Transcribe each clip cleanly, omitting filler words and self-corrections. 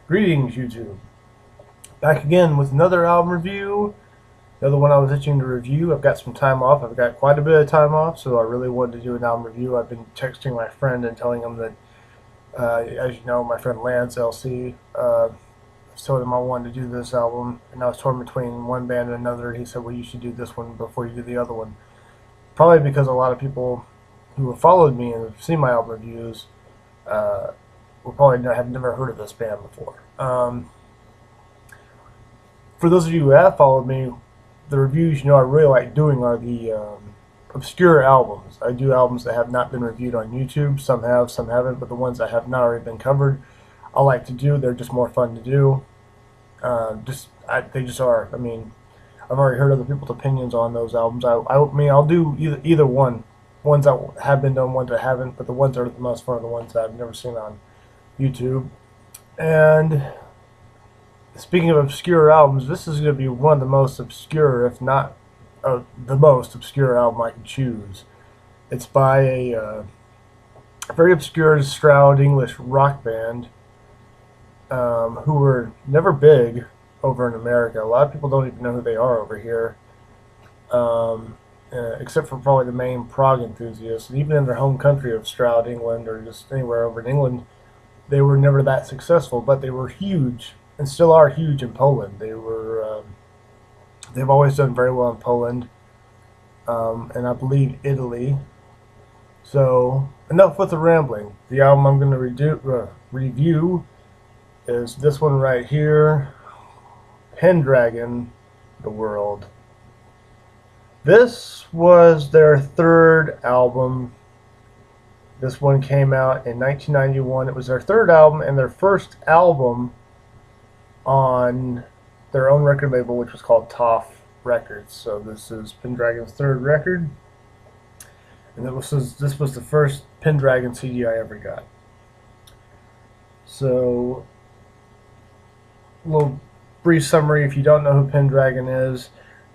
Greetings, YouTube. Back again with another album review. Another one I was itching to review. I've got some time off. I've got quite a bit of time off, so I really wanted to do an album review. I've been texting my friend and telling him that, as you know, my friend Lance LC, I told him I wanted to do this album, and I was torn between one band and another. He said, well, you should do this one before you do the other one. Probably because a lot of people who have followed me and have seen my album reviews will probably have never heard of this band before. For those of you who have followed me, the reviews I really like doing are the obscure albums. I do albums that have not been reviewed on YouTube. Some have, some haven't, but the ones that have not already been covered, I like to do. They're just more fun to do. They just are. I mean, I've already heard other people's opinions on those albums. I'll do either one. Ones that have been done, ones that haven't, but the ones that are the most fun are the ones that I've never seen on YouTube. And speaking of obscure albums, this is going to be one of the most obscure, if not the most obscure album I can choose. It's by a very obscure Stroud English rock band who were never big over in America. A lot of people don't even know who they are over here, except for probably the main prog enthusiasts. And even in their home country of Stroud, England, or just anywhere over in England, they were never that successful, but they were huge and still are huge in Poland. They've always done very well in Poland, and I believe Italy. So enough with the rambling. The album I'm going to review is this one right here, Pendragon The World. This was their third album. This one came out in 1991. It was their third album and their first album on their own record label, which was called Toff Records. So this is Pendragon's third record, and this was the first Pendragon CD I ever got. So, a little brief summary if you don't know who Pendragon is.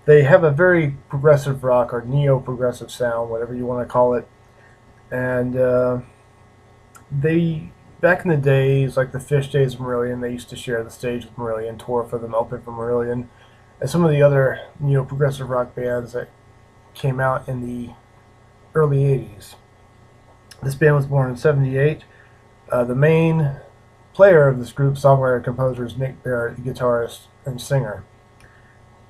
They have a very progressive rock or neo-progressive sound, whatever you want to call it. And they, back in the days, like the Fish days of Marillion, they used to share the stage with Marillion, tour for them, open for Marillion, and some of the other neo-progressive rock bands that came out in the early 80s. This band was born in 78. The main player of this group, songwriter, composer, is Nick Barrett, the guitarist and singer.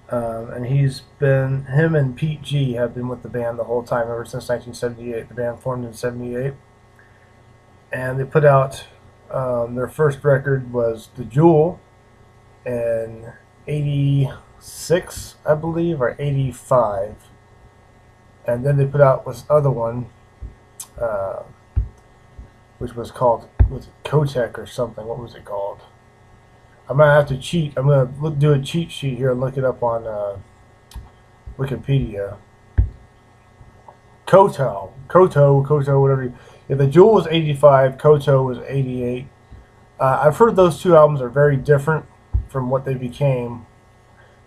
And him and Pete G have been with the band the whole time, ever since 1978. The band formed in 78. And they put out, their first record was The Jewel in 86, I believe, or 85. And then they put out this other one, which was called, Kotek or something. What was it called? I'm going to have to cheat. I'm going to do a cheat sheet here and look it up on Wikipedia. Koto, whatever. Yeah, The Jewel was 85, Koto was 88. I've heard those two albums are very different from what they became.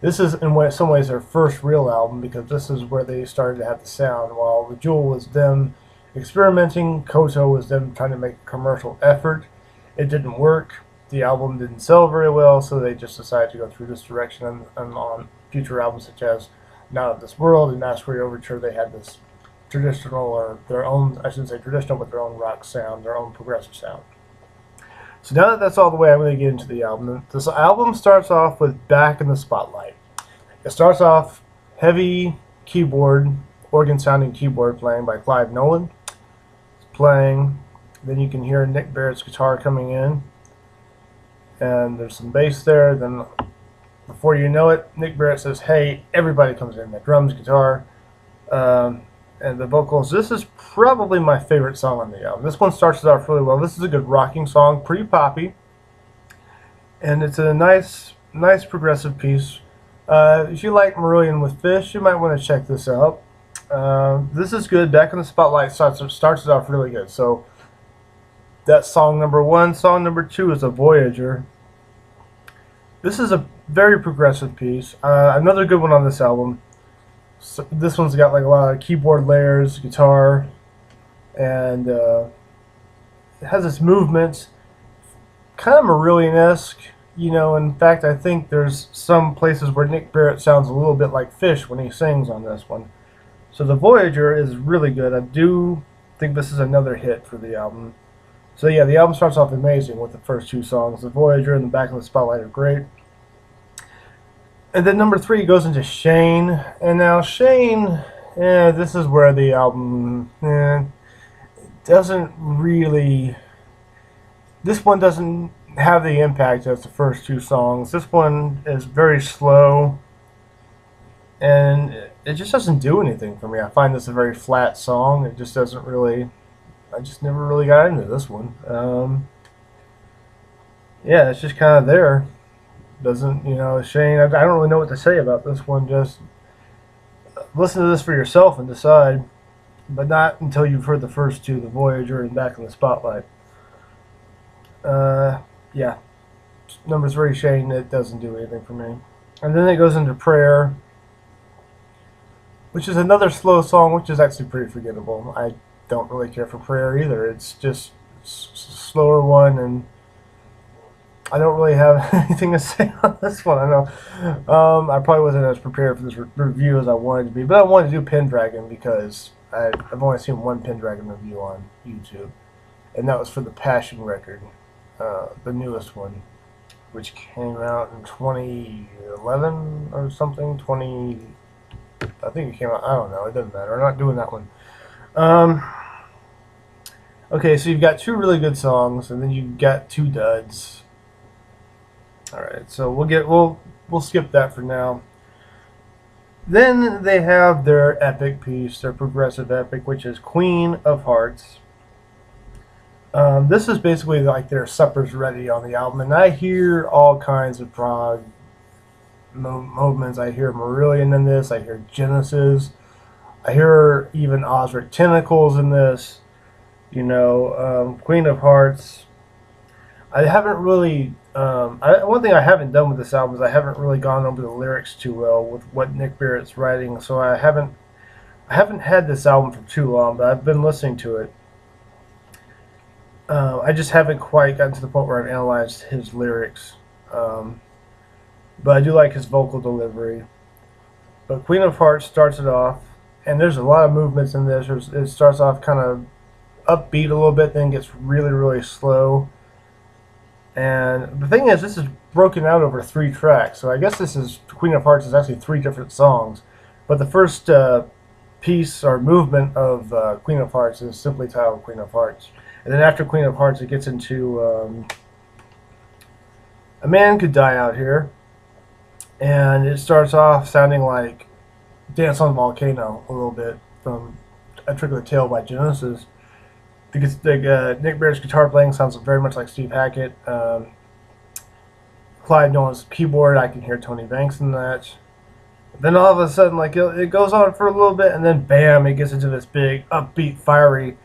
This is, in some ways, their first real album, because this is where they started to have the sound. While The Jewel was them experimenting, Koto was them trying to make a commercial effort. It didn't work. The album didn't sell very well, so they just decided to go through this direction. And on future albums such as Not of This World and Masquerade Overture, they had this traditional, or their own, I shouldn't say traditional, but their own rock sound, their own progressive sound. So now that that's all the way, I'm going to get into the album. This album starts off with Back in the Spotlight. It starts off heavy keyboard, organ-sounding keyboard playing by Clive Nolan. It's playing. Then you can hear Nick Barrett's guitar coming in. And there's some bass there. Then, before you know it, Nick Barrett says, hey, everybody comes in. The drums, guitar, and the vocals. This is probably my favorite song on the album. This one starts off really well. This is a good rocking song, pretty poppy. And it's a nice progressive piece. If you like Marillion with Fish, you might want to check this out. This is good. Back in the Spotlight starts it off really good. So, that's song number one. Song number two is A Voyager. This is a very progressive piece. Another good one on this album. So this one's got like a lot of keyboard layers, guitar, and it has its movements. kind of Marillion-esque. You know, in fact, I think there's some places where Nick Barrett sounds a little bit like Fish when he sings on this one. So the Voyager is really good. I do think this is another hit for the album. So yeah, the album starts off amazing with the first two songs. The Voyager and the Back of the Spotlight are great. And then number 3 goes into Shane. And now Shane, this is where the album doesn't really... This one doesn't have the impact as the first two songs. This one is very slow. And it just doesn't do anything for me. I find this a very flat song. It just doesn't really... I just never really got into this one. Yeah, it's just kind of there. Doesn't, you know, Shane, I don't really know what to say about this one. Just listen to this for yourself and decide. But not until you've heard the first two, the Voyager and Back in the Spotlight. Yeah. Number 3, Shane, it doesn't do anything for me. And then it goes into Prayer, which is another slow song, which is actually pretty forgettable. I don't really care for Prayer either. It's just a slower one, and I don't really have anything to say on this one. I know I probably wasn't as prepared for this review as I wanted to be, but I wanted to do Pendragon because I've only seen one Pendragon review on YouTube, and that was for the Passion record, the newest one, which came out in 2011 or something. I think it came out. I don't know. It doesn't matter. I'm not doing that one. Okay, so you've got 2 really good songs, and then you've got 2 duds. All right, so we'll skip that for now. Then they have their epic piece, their progressive epic, which is Queen of Hearts. This is basically like their Supper's Ready on the album, and I hear all kinds of prog movements. I hear Marillion in this. I hear Genesis. I hear even Osric Tentacles in this. You know, Queen of Hearts. I haven't really... one thing I haven't done with this album is I haven't really gone over the lyrics too well with what Nick Barrett's writing, so I haven't had this album for too long, but I've been listening to it. I just haven't quite gotten to the point where I've analyzed his lyrics. But I do like his vocal delivery. But Queen of Hearts starts it off, and there's a lot of movements in this. It starts off kind of upbeat a little bit, then gets really, really slow. And the thing is, this is broken out over 3 tracks. So I guess this is Queen of Hearts is actually 3 different songs. But the first piece or movement of Queen of Hearts is simply titled Queen of Hearts. And then after Queen of Hearts, it gets into A Man Could Die Out Here. And it starts off sounding like Dance on a Volcano a little bit from A Trick of the Tail by Genesis. Because Nick Barrett's guitar playing sounds very much like Steve Hackett. Clyde Nolan's keyboard, I can hear Tony Banks in that. Then all of a sudden, like it goes on for a little bit, and then bam, it gets into this big, upbeat, fiery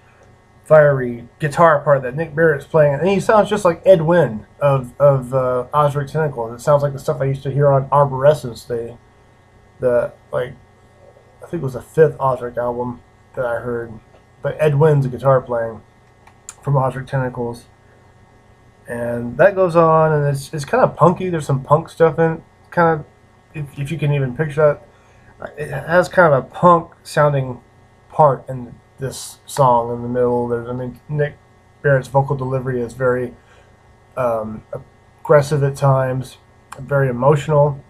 guitar part that Nick Barrett's playing, and he sounds just like Ed Wynn of Osric Tentacles. It sounds like the stuff I used to hear on Arborescence. I think it was the 5th Osric album that I heard. But Ed Wynn's guitar playing from Osric Tentacles. And that goes on, and it's kind of punky. There's some punk stuff in it. Kind of, if you can even picture that. It has kind of a punk sounding part in this song in the middle. Nick Barrett's vocal delivery is very aggressive at times, very emotional.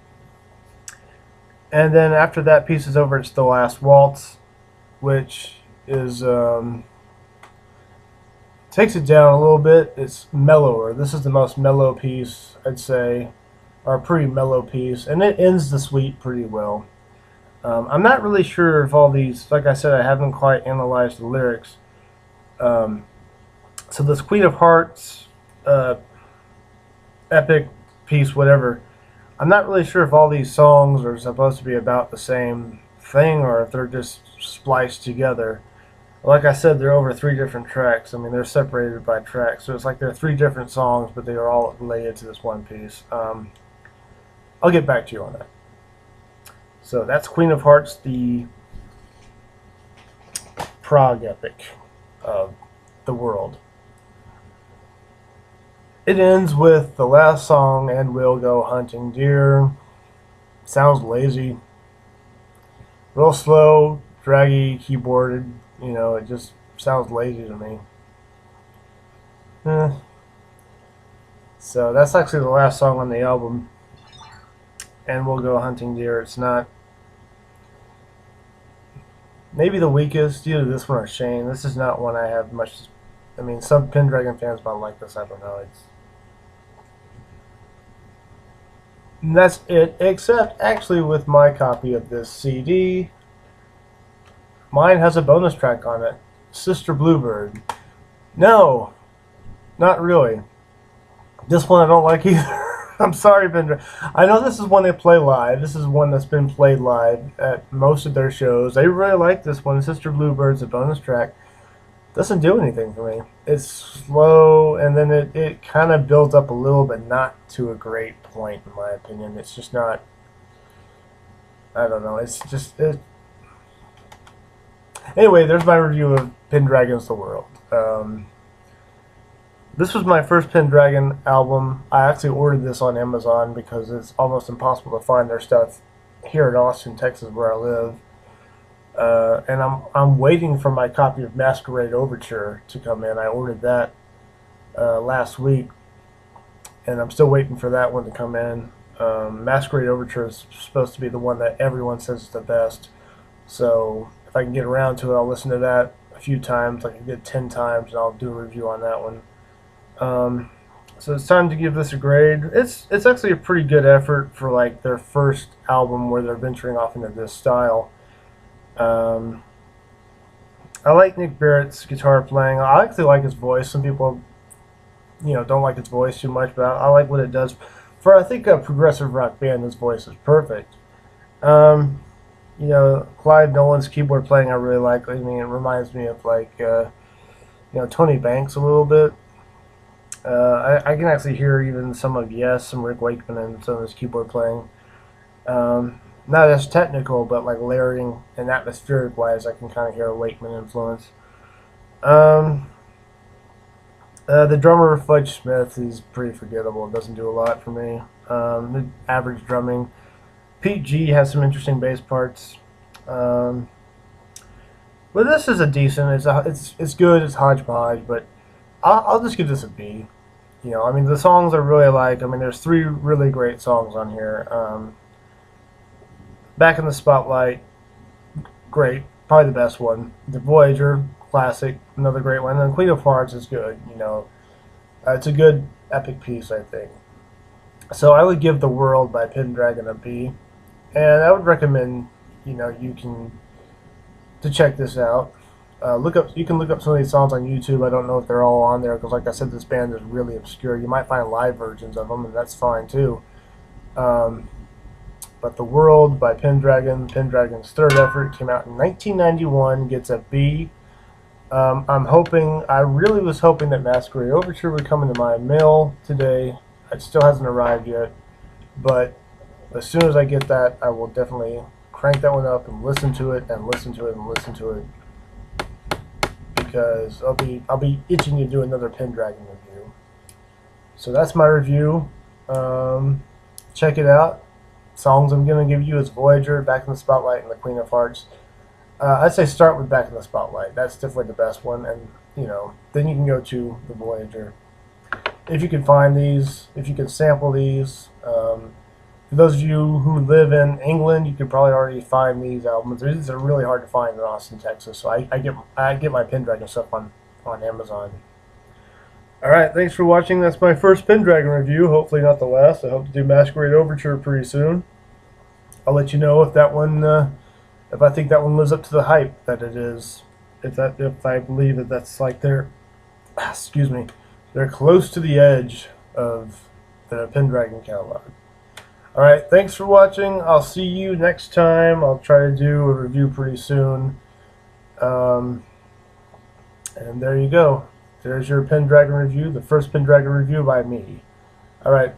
And then after that piece is over, it's the last waltz, which is takes it down a little bit. It's mellower. This is the most mellow piece, I'd say, or a pretty mellow piece, and it ends the suite pretty well. I'm not really sure if all these, like I said, I haven't quite analyzed the lyrics. So this Queen of Hearts epic piece, whatever, I'm not really sure if all these songs are supposed to be about the same thing or if they're just spliced together. Like I said, they're over 3 different tracks. I mean, they're separated by tracks. So it's like they're 3 different songs, but they are all related to this one piece. I'll get back to you on that. So that's Queen of Hearts, the prog epic of the world. It ends with the last song, and we'll go hunting deer. Sounds lazy. Real slow, draggy, keyboarded. It just sounds lazy to me. Eh. So that's actually the last song on the album. And we'll go hunting deer. It's not maybe the weakest. Either this one or Shane. This is not one I have much. I mean, some Pendragon fans might like this. I don't know. And that's it. Except actually, with my copy of this CD, mine has a bonus track on it. Sister Bluebird. No, not really. This one I don't like either. I'm sorry, Pendragon. I know this is one they play live. This is one that's been played live at most of their shows. They really like this one. Sister Bluebird's a bonus track. Doesn't do anything for me. It's slow, and then it kind of builds up a little, but not to a great point, in my opinion. It's just not. I don't know. It's just. Anyway, there's my review of Pendragon's The World. This was my first Pendragon album. I actually ordered this on Amazon because it's almost impossible to find their stuff here in Austin, Texas, where I live. And I'm waiting for my copy of Masquerade Overture to come in. I ordered that last week, and I'm still waiting for that one to come in. Masquerade Overture is supposed to be the one that everyone says is the best. So if I can get around to it, I'll listen to that a few times, like I did 10 times, and I'll do a review on that one. So it's time to give this a grade. It's actually a pretty good effort for like their first album where they're venturing off into this style. I like Nick Barrett's guitar playing. I actually like his voice. Some people, don't like his voice too much, but I like what it does. For I think a progressive rock band, his voice is perfect. Clive Nolan's keyboard playing I really like. I mean, it reminds me of like Tony Banks a little bit. I can actually hear even some of Yes, some Rick Wakeman, and some of his keyboard playing. Not as technical, but like layering and atmospheric wise, I can kind of hear a Wakeman influence. The drummer Fudge Smith is pretty forgettable. It doesn't do a lot for me. The average drumming. Pete G has some interesting bass parts. But this is a decent. It's good. It's hodgepodge, but I'll just give this a B. I mean, the songs I really like. I mean, there's 3 really great songs on here. Back in the Spotlight, great, probably the best one. The Voyager, classic, another great one. And Queen of Hearts is good. It's a good epic piece, I think. So I would give The World by Pendragon a B, and I would recommend to check this out. You can look up some of these songs on YouTube. I don't know if they're all on there because, like I said, this band is really obscure. You might find live versions of them, and that's fine too. But The World by Pendragon, Pendragon's third effort, came out in 1991, gets a B. I really was hoping that Masquerade Overture would come into my mail today. It still hasn't arrived yet, but as soon as I get that, I will definitely crank that one up and listen to it and listen to it and listen to it, because I'll be itching to do another Pendragon review. So that's my review. Check it out. Songs I'm going to give you is Voyager, Back in the Spotlight, and the Queen of Hearts. I'd say start with Back in the Spotlight. That's definitely the best one, and then you can go to the Voyager. If you can find these, if you can sample these. For those of you who live in England, you could probably already find these albums. These are really hard to find in Austin, Texas, so I get my Pendragon stuff on Amazon. Alright, thanks for watching. That's my first Pendragon review. Hopefully not the last. I hope to do Masquerade Overture pretty soon. I'll let you know if that one, if I think that one lives up to the hype that it is. If I believe that that's like they're close to the edge of the Pendragon catalog. Alright, thanks for watching. I'll see you next time. I'll try to do a review pretty soon. And there you go. There's your Pendragon review, the first Pendragon review by me. Alright,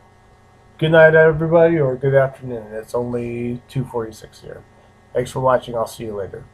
good night everybody, or good afternoon. It's only 2:46 here. Thanks for watching. I'll see you later.